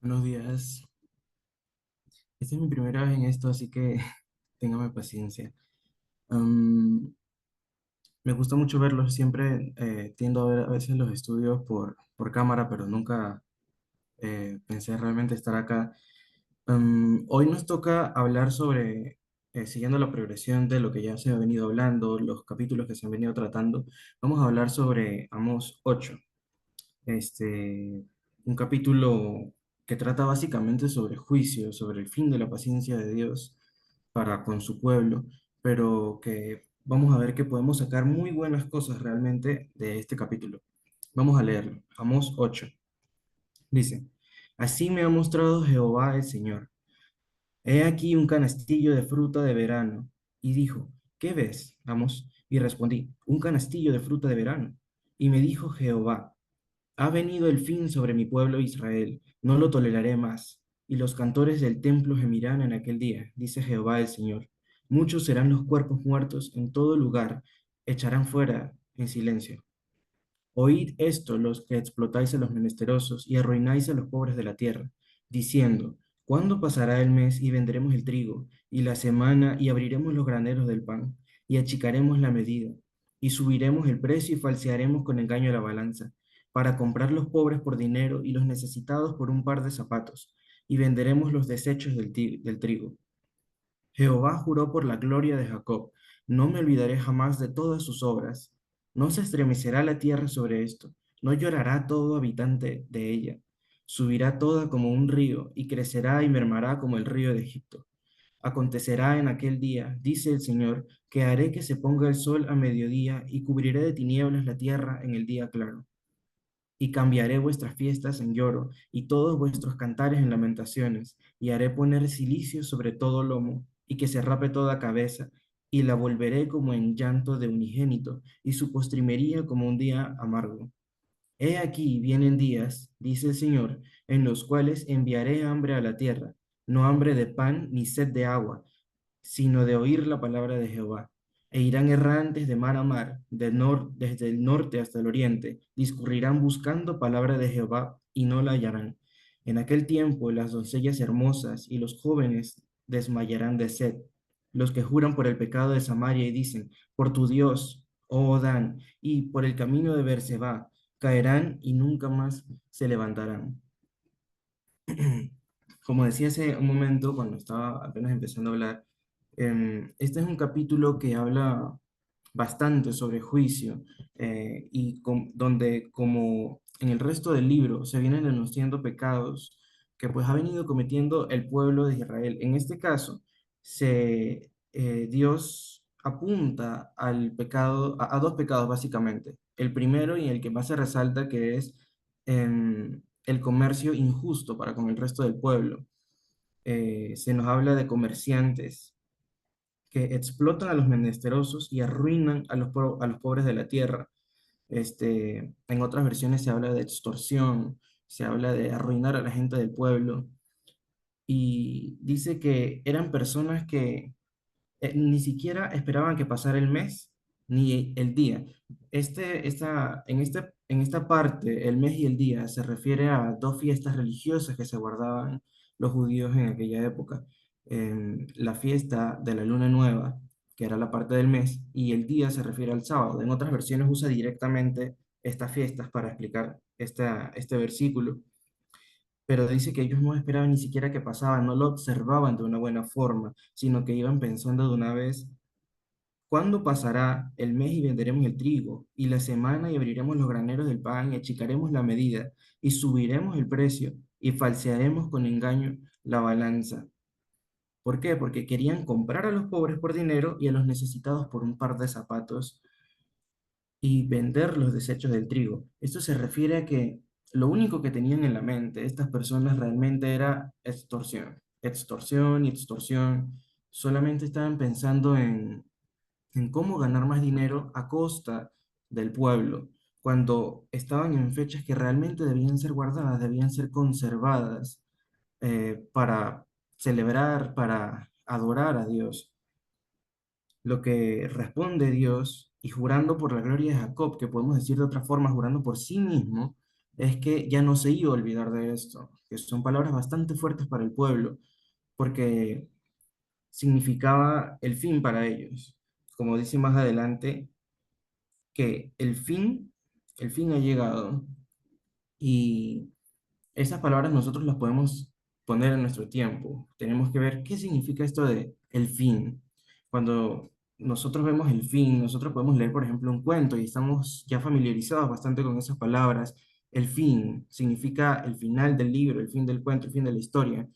Buenos días. Esta es mi primera vez en esto, así que téngame paciencia. Am, Me gusta mucho verlos. Siempre tiendo a ver a veces los estudios por cámara, pero nunca pensé realmente estar acá. Hoy nos toca hablar sobre, siguiendo la progresión de lo que ya se ha venido hablando, los capítulos que se han venido tratando, vamos a hablar sobre Amós 8. este, un capítulo que trata básicamente sobre juicio, sobre el fin de la paciencia de Dios para con su pueblo, pero que vamos a ver que podemos sacar muy buenas cosas realmente de este capítulo. Vamos a leerlo. Amós 8. Dice, así me ha mostrado Jehová el Señor. He aquí un canastillo de fruta de verano. Y dijo, ¿qué ves, Amós? Y respondí, un canastillo de fruta de verano. Y me dijo Jehová, ha venido el fin sobre mi pueblo Israel, no lo toleraré más. Y los cantores del templo gemirán en aquel día, dice Jehová el Señor. Muchos serán los cuerpos muertos en todo lugar, echarán fuera en silencio. Oíd esto, los que explotáis a los menesterosos y arruináis a los pobres de la tierra, diciendo, ¿cuándo pasará el mes y venderemos el trigo, y la semana y abriremos los graneros del pan, y achicaremos la medida, y subiremos el precio y falsearemos con engaño la balanza, para comprar los pobres por dinero y los necesitados por un par de zapatos, y venderemos los desechos del trigo? Jehová juró por la gloria de Jacob, no me olvidaré jamás de todas sus obras. No se estremecerá la tierra sobre esto, no llorará todo habitante de ella. Subirá toda como un río, y crecerá y mermará como el río de Egipto. Acontecerá en aquel día, dice el Señor, que haré que se ponga el sol a mediodía, y cubriré de tinieblas la tierra en el día claro. Y cambiaré vuestras fiestas en lloro, y todos vuestros cantares en lamentaciones, y haré poner cilicio sobre todo lomo, y que se rape toda cabeza, y la volveré como en llanto de unigénito, y su postrimería como un día amargo. He aquí vienen días, dice el Señor, en los cuales enviaré hambre a la tierra, no hambre de pan ni sed de agua, sino de oír la palabra de Jehová. E irán errantes de mar a mar, desde el norte hasta el oriente, discurrirán buscando palabra de Jehová y no la hallarán. En aquel tiempo las doncellas hermosas y los jóvenes desmayarán de sed. Los que juran por el pecado de Samaria y dicen, por tu Dios, oh Dan, y por el camino de Berseba, caerán y nunca más se levantarán. Como decía hace un momento, cuando estaba apenas empezando a hablar, este es un capítulo que habla bastante sobre juicio donde, como en el resto del libro, se vienen denunciando pecados que pues ha venido cometiendo el pueblo de Israel. En este caso, Dios apunta al pecado, a dos pecados básicamente. El primero y el que más se resalta que es el comercio injusto para con el resto del pueblo. Se nos habla de comerciantes que explotan a los menesterosos y arruinan a los pobres de la tierra. En otras versiones se habla de extorsión, se habla de arruinar a la gente del pueblo y dice que eran personas que ni siquiera esperaban que pasara el mes ni el día. En esta parte, el mes y el día se refiere a dos fiestas religiosas que se guardaban los judíos en aquella época. La fiesta de la luna nueva, que era la parte del mes, y el día se refiere al sábado. En otras versiones usa directamente estas fiestas para explicar este versículo, pero dice que ellos no esperaban ni siquiera que pasaba, no lo observaban de una buena forma, sino que iban pensando de una vez, ¿cuándo pasará el mes y venderemos el trigo, y la semana y abriremos los graneros del pan y achicaremos la medida, y subiremos el precio, y falsearemos con engaño la balanza? ¿Por qué? Porque querían comprar a los pobres por dinero y a los necesitados por un par de zapatos y vender los desechos del trigo. Esto se refiere a que lo único que tenían en la mente estas personas realmente era extorsión, extorsión y extorsión. Solamente estaban pensando en cómo ganar más dinero a costa del pueblo, cuando estaban en fechas que realmente debían ser guardadas, debían ser conservadas para celebrar, para adorar a Dios. Lo que responde Dios y jurando por la gloria de Jacob, que podemos decir de otra forma, jurando por sí mismo, es que ya no se iba a olvidar de esto, que son palabras bastante fuertes para el pueblo, porque significaba el fin para ellos. Como dice más adelante, que el fin ha llegado y esas palabras nosotros las podemos poner en nuestro tiempo. Tenemos que ver qué significa esto de el fin. Cuando nosotros vemos el fin, nosotros podemos leer, por ejemplo, un cuento y estamos ya familiarizados bastante con esas palabras. El fin significa el final del libro, el fin del cuento, el fin de la historia.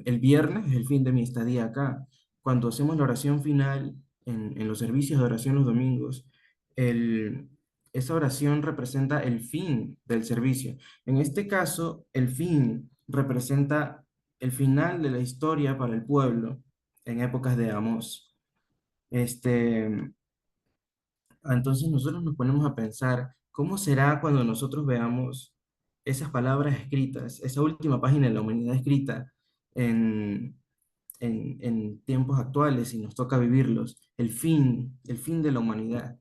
El viernes es el fin de mi estadía acá. Cuando hacemos la oración final en los servicios de oración los domingos, el, esa oración representa el fin del servicio. En este caso, el fin representa el final de la historia para el pueblo en épocas de Amós. Este, entonces nosotros nos ponemos a pensar, ¿cómo será cuando nosotros veamos esas palabras escritas, esa última página de la humanidad escrita en, en tiempos actuales y nos toca vivirlos? El fin de la humanidad.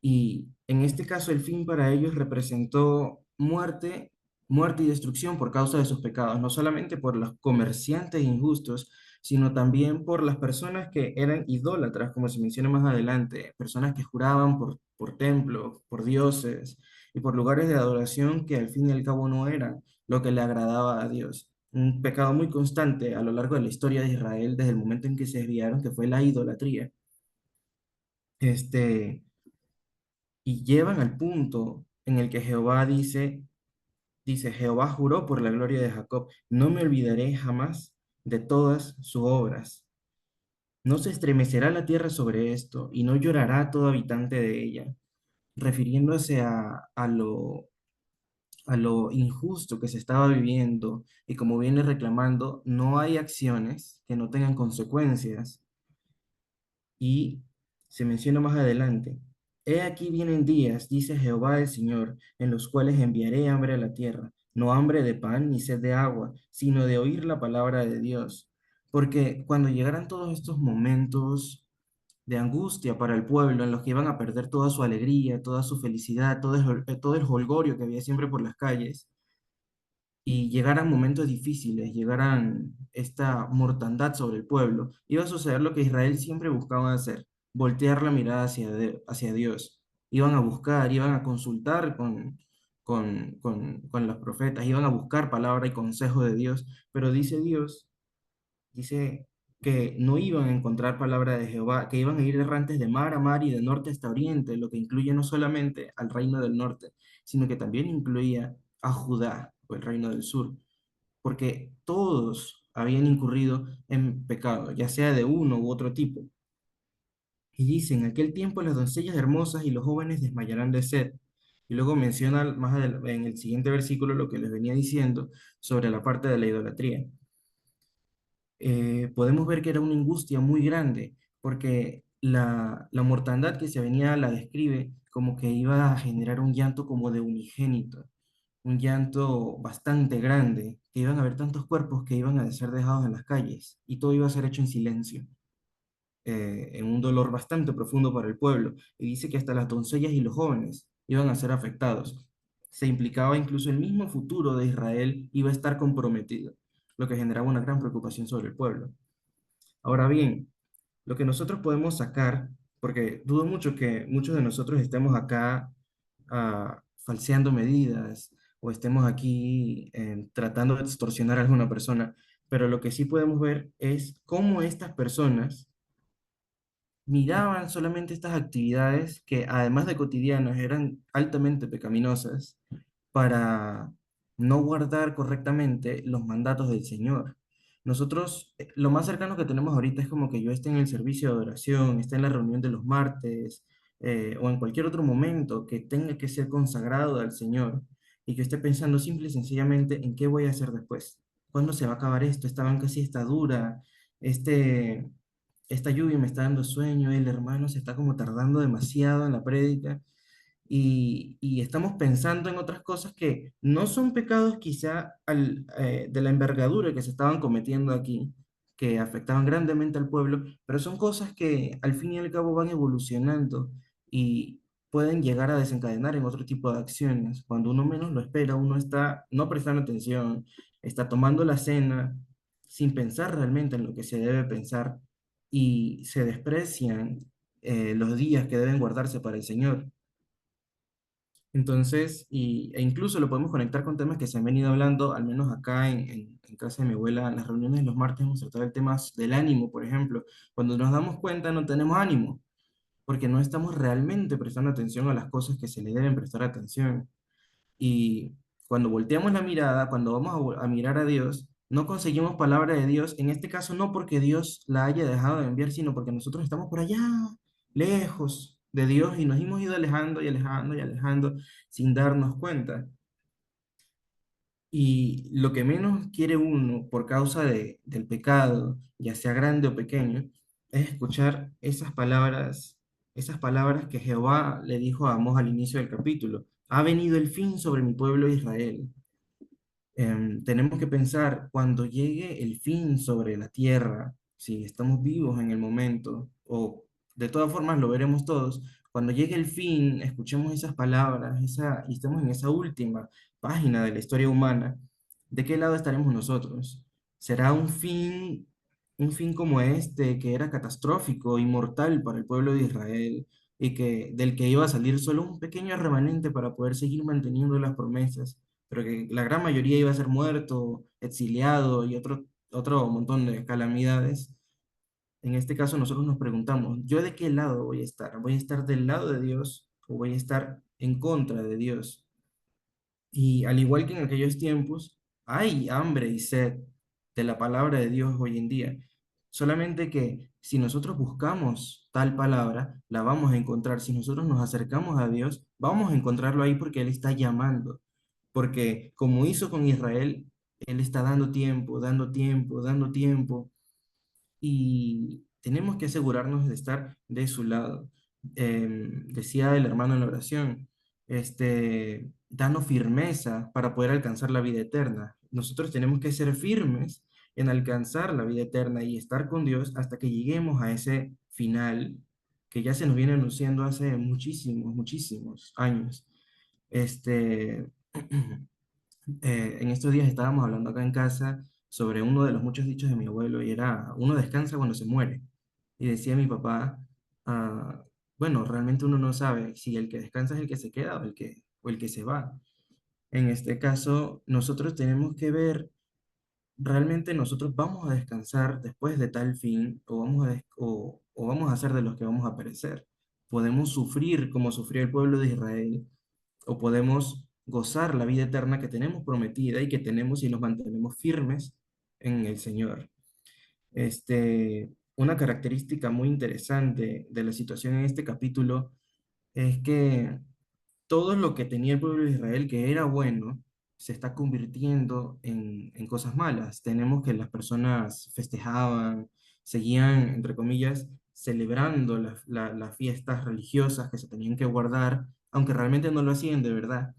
Y en este caso el fin para ellos representó muerte, muerte y destrucción por causa de sus pecados, no solamente por los comerciantes injustos, sino también por las personas que eran idólatras, como se menciona más adelante, personas que juraban por templos, por dioses y por lugares de adoración que al fin y al cabo no eran lo que le agradaba a Dios. Un pecado muy constante a lo largo de la historia de Israel desde el momento en que se desviaron, que fue la idolatría. Este, y llevan al punto en el que Jehová dice, Jehová juró por la gloria de Jacob, no me olvidaré jamás de todas sus obras. No se estremecerá la tierra sobre esto, y no llorará todo habitante de ella, refiriéndose a lo injusto que se estaba viviendo, y como viene reclamando, no hay acciones que no tengan consecuencias. Y se menciona más adelante, he aquí vienen días, dice Jehová el Señor, en los cuales enviaré hambre a la tierra, no hambre de pan ni sed de agua, sino de oír la palabra de Dios. Porque cuando llegaran todos estos momentos de angustia para el pueblo, en los que iban a perder toda su alegría, toda su felicidad, todo el jolgorio que había siempre por las calles, y llegaran momentos difíciles, llegaran esta mortandad sobre el pueblo, iba a suceder lo que Israel siempre buscaba hacer, voltear la mirada hacia Dios. Iban a buscar, iban a consultar con los profetas, iban a buscar palabra y consejo de Dios, pero dice Dios, dice que no iban a encontrar palabra de Jehová, que iban a ir errantes de mar a mar y de norte hasta oriente, lo que incluye no solamente al reino del norte, sino que también incluía a Judá, o el reino del sur, porque todos habían incurrido en pecado, ya sea de uno u otro tipo. Y dice, en aquel tiempo las doncellas hermosas y los jóvenes desmayarán de sed. Y luego menciona en el siguiente versículo lo que les venía diciendo sobre la parte de la idolatría. Podemos ver que era una angustia muy grande, porque la mortandad que se venía la describe como que iba a generar un llanto como de unigénito, un llanto bastante grande, que iban a haber tantos cuerpos que iban a ser dejados en las calles y todo iba a ser hecho en silencio, en un dolor bastante profundo para el pueblo. Y dice que hasta las doncellas y los jóvenes iban a ser afectados. Se implicaba incluso el mismo futuro de Israel iba a estar comprometido, lo que generaba una gran preocupación sobre el pueblo. Ahora bien, lo que nosotros podemos sacar, porque dudo mucho que muchos de nosotros estemos acá falseando medidas o estemos aquí tratando de extorsionar a alguna persona, pero lo que sí podemos ver es cómo estas personas miraban solamente estas actividades que además de cotidianas eran altamente pecaminosas para no guardar correctamente los mandatos del Señor. Nosotros, lo más cercano que tenemos ahorita es como que yo esté en el servicio de adoración, esté en la reunión de los martes, o en cualquier otro momento que tenga que ser consagrado al Señor y que esté pensando simple y sencillamente en qué voy a hacer después. ¿Cuándo se va a acabar esto? Esta banca sí está dura, este, esta lluvia me está dando sueño, el hermano se está como tardando demasiado en la prédica y estamos pensando en otras cosas que no son pecados quizá de la envergadura que se estaban cometiendo aquí, que afectaban grandemente al pueblo, pero son cosas que al fin y al cabo van evolucionando y pueden llegar a desencadenar en otro tipo de acciones. Cuando uno menos lo espera, uno está no prestando atención, está tomando la cena sin pensar realmente en lo que se debe pensar y se desprecian los días que deben guardarse para el Señor. Entonces, e incluso lo podemos conectar con temas que se han venido hablando, al menos acá en casa de mi abuela, en las reuniones de los martes hemos tratado el tema del ánimo, por ejemplo. Cuando nos damos cuenta no tenemos ánimo, porque no estamos realmente prestando atención a las cosas que se le deben prestar atención. Y cuando volteamos la mirada, cuando vamos a mirar a Dios, no conseguimos palabra de Dios, en este caso no porque Dios la haya dejado de enviar, sino porque nosotros estamos por allá, lejos de Dios y nos hemos ido alejando y alejando y alejando sin darnos cuenta. Y lo que menos quiere uno por causa del pecado, ya sea grande o pequeño, es escuchar esas palabras que Jehová le dijo a Amós al inicio del capítulo. Ha venido el fin sobre mi pueblo Israel. Tenemos que pensar cuando llegue el fin sobre la tierra, si estamos vivos en el momento, o de todas formas lo veremos todos, cuando llegue el fin, escuchemos esas palabras, y estemos en esa última página de la historia humana, ¿de qué lado estaremos nosotros? ¿Será un fin como este, que era catastrófico y mortal para el pueblo de Israel, y del que iba a salir solo un pequeño remanente para poder seguir manteniendo las promesas? Pero que la gran mayoría iba a ser muerto, exiliado y otro montón de calamidades. En este caso nosotros nos preguntamos, ¿yo de qué lado voy a estar? ¿Voy a estar del lado de Dios o voy a estar en contra de Dios? Y al igual que en aquellos tiempos, hay hambre y sed de la palabra de Dios hoy en día. Solamente que si nosotros buscamos tal palabra, la vamos a encontrar. Si nosotros nos acercamos a Dios, vamos a encontrarlo ahí porque Él está llamando. Porque como hizo con Israel, Él está dando tiempo, dando tiempo, dando tiempo y tenemos que asegurarnos de estar de su lado. Decía el hermano en la oración, danos firmeza para poder alcanzar la vida eterna. Nosotros tenemos que ser firmes en alcanzar la vida eterna y estar con Dios hasta que lleguemos a ese final que ya se nos viene anunciando hace muchísimos, muchísimos años. Este, en estos días estábamos hablando acá en casa sobre uno de los muchos dichos de mi abuelo y era, uno descansa cuando se muere. Y decía mi papá, ah, bueno, realmente uno no sabe si el que descansa es el que se queda o el que se va. En este caso, nosotros tenemos que ver, realmente nosotros vamos a descansar después de tal fin o vamos a ser de los que vamos a perecer. Podemos sufrir como sufrió el pueblo de Israel o podemos gozar la vida eterna que tenemos prometida y que tenemos si nos mantenemos firmes en el Señor. Una característica muy interesante de la situación en este capítulo es que todo lo que tenía el pueblo de Israel que era bueno se está convirtiendo en cosas malas. Tenemos que las personas festejaban, seguían, entre comillas, celebrando las fiestas religiosas que se tenían que guardar, aunque realmente no lo hacían de verdad.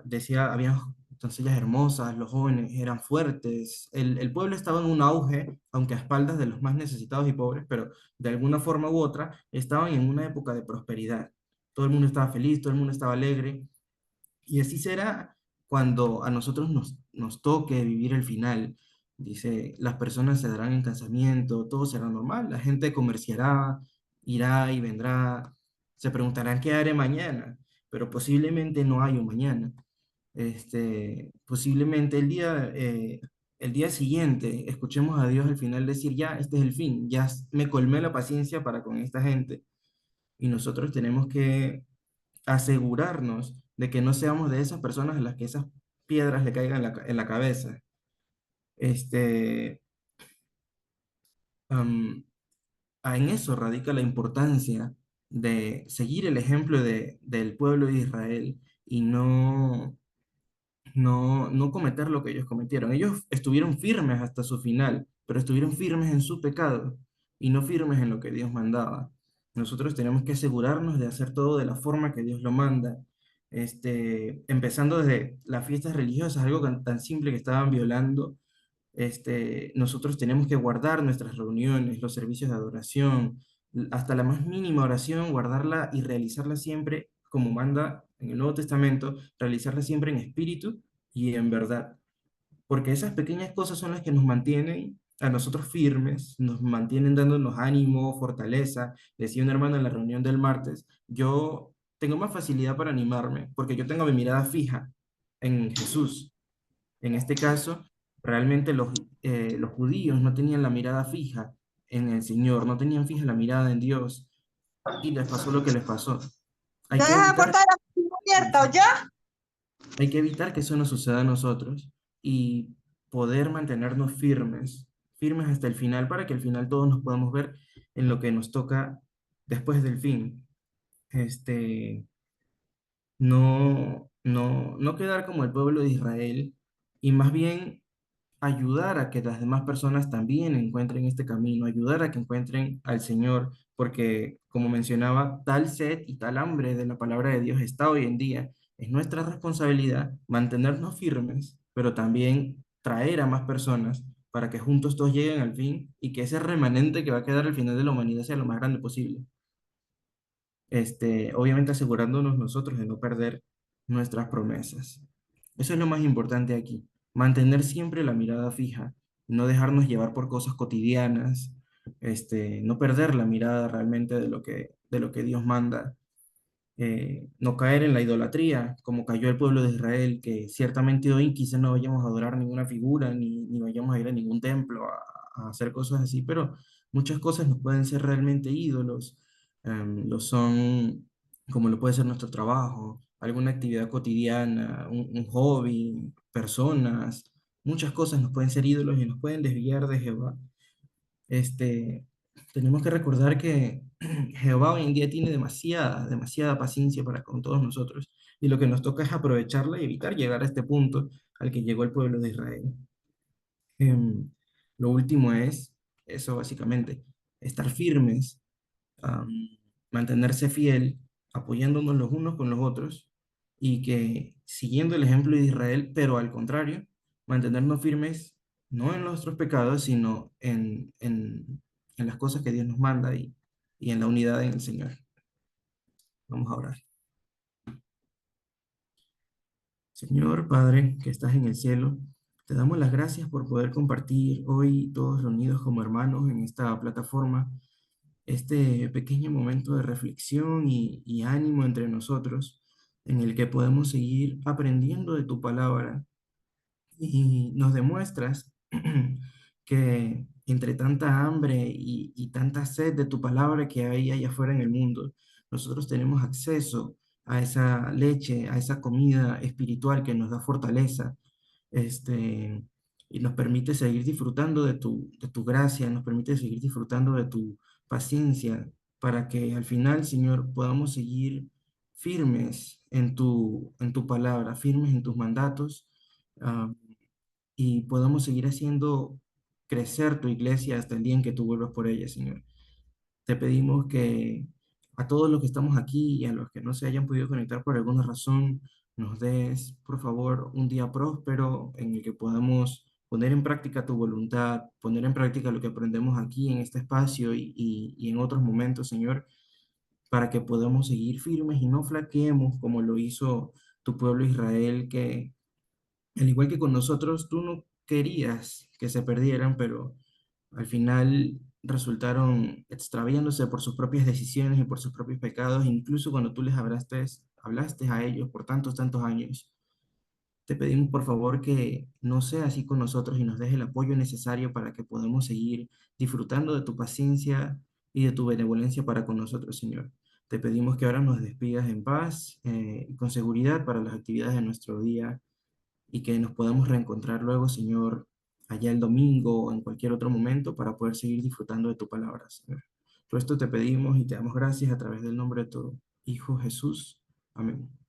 Decía, había doncellas hermosas, los jóvenes eran fuertes, el pueblo estaba en un auge, aunque a espaldas de los más necesitados y pobres, pero de alguna forma u otra estaban en una época de prosperidad. Todo el mundo estaba feliz, todo el mundo estaba alegre, y así será cuando a nosotros nos toque vivir el final. Dice, las personas se darán en casamiento, todo será normal, la gente comerciará, irá y vendrá, se preguntarán qué haré mañana, pero posiblemente no hay un mañana. Posiblemente el día siguiente escuchemos a Dios al final decir, ya, este es el fin, ya me colmé la paciencia para con esta gente. Y nosotros tenemos que asegurarnos de que no seamos de esas personas a las que esas piedras le caigan en la cabeza. Este, am, en eso radica la importancia de seguir el ejemplo del pueblo de Israel y no cometer lo que ellos cometieron. Ellos estuvieron firmes hasta su final, pero estuvieron firmes en su pecado y no firmes en lo que Dios mandaba. Nosotros tenemos que asegurarnos de hacer todo de la forma que Dios lo manda. Empezando desde las fiestas religiosas, algo tan simple que estaban violando. Nosotros tenemos que guardar nuestras reuniones, los servicios de adoración, hasta la más mínima oración, guardarla y realizarla siempre como manda en el Nuevo Testamento, realizarla siempre en espíritu y en verdad, porque esas pequeñas cosas son las que nos mantienen a nosotros firmes, nos mantienen dándonos ánimo, fortaleza. Decía un hermano en la reunión del martes, yo tengo más facilidad para animarme porque yo tengo mi mirada fija en Jesús. En este caso, realmente los judíos no tenían la mirada fija en el Señor, no tenían fija la mirada en Dios y les pasó lo que les pasó. Hay Ya que deja la evitar puerta de la cocina abierta, ¿o ya? Hay que evitar que eso nos suceda a nosotros y poder mantenernos firmes, firmes hasta el final, para que al final todos nos podamos ver en lo que nos toca después del fin. Este, no quedar como el pueblo de Israel y más bien ayudar a que las demás personas también encuentren este camino, ayudar a que encuentren al Señor, porque como mencionaba, tal sed y tal hambre de la palabra de Dios está hoy en día. Es nuestra responsabilidad mantenernos firmes, pero también traer a más personas para que juntos todos lleguen al fin y que ese remanente que va a quedar al final de la humanidad sea lo más grande posible. Obviamente asegurándonos nosotros de no perder nuestras promesas. Eso es lo más importante aquí, mantener siempre la mirada fija, no dejarnos llevar por cosas cotidianas, no perder la mirada realmente de lo que Dios manda, no caer en la idolatría, como cayó el pueblo de Israel, que ciertamente hoy quizás no vayamos a adorar ninguna figura, ni vayamos a ir a ningún templo a hacer cosas así, pero muchas cosas nos pueden ser realmente ídolos, lo son como lo puede ser nuestro trabajo, alguna actividad cotidiana, un hobby, personas, muchas cosas nos pueden ser ídolos y nos pueden desviar de Jehová. Este, tenemos que recordar que Jehová hoy en día tiene demasiada paciencia para con todos nosotros y lo que nos toca es aprovecharla y evitar llegar a este punto al que llegó el pueblo de Israel. Em, lo último es eso básicamente, estar firmes, am, mantenerse fiel, apoyándonos los unos con los otros y que siguiendo el ejemplo de Israel, pero al contrario, mantenernos firmes no en nuestros pecados, sino en las cosas que Dios nos manda y en la unidad en el Señor. Vamos a orar. Señor Padre, que estás en el cielo, te damos las gracias por poder compartir hoy todos reunidos como hermanos en esta plataforma este pequeño momento de reflexión y ánimo entre nosotros, en el que podemos seguir aprendiendo de tu palabra y nos demuestras que entre tanta hambre y tanta sed de tu palabra que hay allá afuera en el mundo, nosotros tenemos acceso a esa leche, a esa comida espiritual que nos da fortaleza, este, y nos permite seguir disfrutando de tu gracia, nos permite seguir disfrutando de tu paciencia, para que al final, Señor, podamos seguir firmes en tu palabra, firmes en tus mandatos, ah, y podamos seguir haciendo crecer tu iglesia hasta el día en que tú vuelvas por ella, Señor. Te pedimos que a todos los que estamos aquí y a los que no se hayan podido conectar por alguna razón, nos des, por favor, un día próspero en el que podamos poner en práctica tu voluntad, poner en práctica lo que aprendemos aquí en este espacio y en otros momentos, Señor, para que podamos seguir firmes y no flaqueemos como lo hizo tu pueblo Israel, que al igual que con nosotros, tú no querías que se perdieran, pero al final resultaron extraviándose por sus propias decisiones y por sus propios pecados, incluso cuando tú les hablaste a ellos por tantos años. Te pedimos por favor que no sea así con nosotros y nos des el apoyo necesario para que podamos seguir disfrutando de tu paciencia y de tu benevolencia para con nosotros, Señor. Te pedimos que ahora nos despidas en paz y con seguridad para las actividades de nuestro día y que nos podamos reencontrar luego, Señor, allá el domingo o en cualquier otro momento para poder seguir disfrutando de tu palabra, Señor. Todo esto te pedimos y te damos gracias a través del nombre de tu Hijo Jesús. Amén.